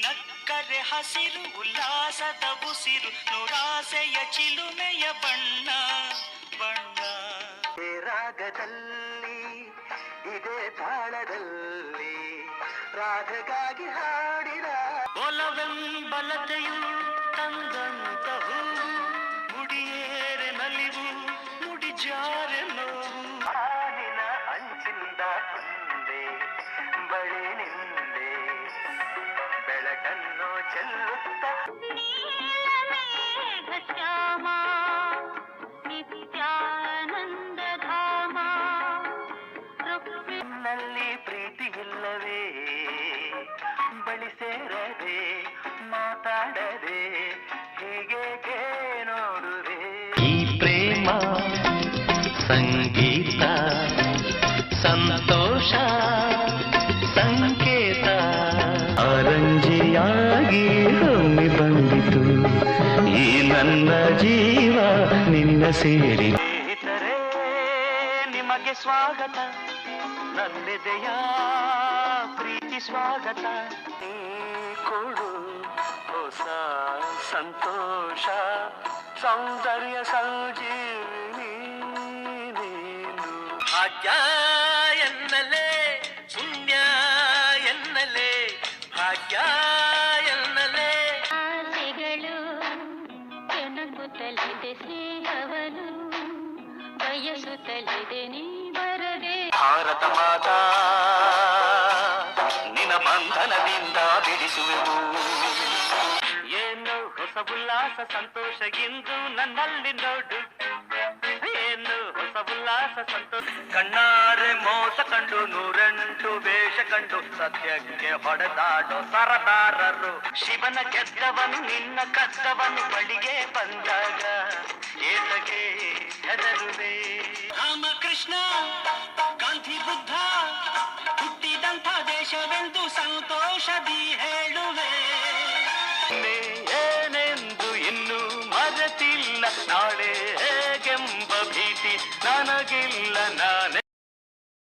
ನಕ್ಕರೆ ಹಸಿರು ಉಲ್ಲಾಸದ ಉಸಿರು ನೂರಾಸೆಯ ಚಿಲುಮೆಯ ಬಣ್ಣ ಬಣ್ಣ. ರಾಗದಲ್ಲಿ ಇದೇ ತಾಳದಲ್ಲಿ ರಾಧಗಾಗಿ ಹಾಡಿದ ಒಲವೆಂಬಲತೆಯು ತಂದಂತಹು ಮುಡಿಯೇರೆ ನಲಿವು ಮುಡಿಜಾರೆ ನೋವು. ಹಾಲಿನ ಅಂಚಿಂದ ತಂದೆ ಬಳಿ ನಿಂದೆ ಬೆಳಕನ್ನು ಚೆಲ್ಲುತ್ತ ಶ್ಯಾಮ ನಿತ್ಯಾನಂದ ಧಾಮ. ನಲ್ಲಿ ಪ್ರೀತಿ ಇಲ್ಲವೇ ಬಳಿ ಸೇರದೆ ಮಾತಾಡದೆ ಹೀಗೆ ನೋಡುವೆ. ಈ ಪ್ರೇಮ ಸಂಗೀತ ಸಂತೋಷ ಸಂಕೇತ ಅರಂಜಿಯಾಗಿ ಹೊಮ್ಮಿ ಬಂದಿತು ಈ ನನ್ನ ಜೀವ ನಿನ್ನ ಸೇರಿ. ಸ್ನೇಹಿತರೇ ನಿಮಗೆ ಸ್ವಾಗತ ನನ್ನೆದೆಯ ಪ್ರೀತಿ ಸ್ವಾಗತ. ಕೊಡು ಹೊಸ ಸಂತೋಷ ಸೌಂದರ್ಯ ಸಂಜೀವಿನಿ ನೀನು. ಭಾಗ್ಯ ಎನ್ನಲೇ ಪುಣ್ಯ ಎನ್ನಲೇ ಭಾಗ್ಯ ಎನ್ನಲೇ. ಆಸೆಗಳು ಕೆಣಕುತ್ತಲಿದೆ ಸ್ನೇಹವನು ಬಯಸುತ್ತಲಿದೆ ನೀ ಬರದೆ. ಭಾರತ ಮಾತಾ ನಿನ ಬಂಧನದಿಂದ ಬಿಡಿಸುವೆವು. ಏನು ಹೊಸ ಉಲ್ಲಾಸ ಸಂತೋಷ ಎಂದು ನನ್ನಲ್ಲಿ ನೋಡು. ಏನು ಹೊಸ ಉಲ್ಲಾಸ ಸಂತೋಷ. ಕಣ್ಣಾರೆ ಮೋಸ ಕಂಡು ನೂರೆಂಟು ವೇಷ ಕಂಡು ಸತ್ಯಕ್ಕೆ ಹೊಡೆದಾಡೋ ಸರದಾರರು. ಶಿವನ ಗೆದ್ದವನು ನಿನ್ನ ಕದ್ದವನು ಬಳಿಗೆ ಬಂದಾಗ ಏತಗೆ ಹೆದರುವೆ. ರಾಮಕೃಷ್ಣ ಗಾಂಧಿ ಬುದ್ಧ ಹುಟ್ಟಿದಂಥ ದೇಶವೆಂದು ಸಂತೋಷದಿ ಹೇಳುವೆ. ಏನೆಂದು ಇನ್ನು ಮರೆತಿಲ್ಲ ನಾಳೆ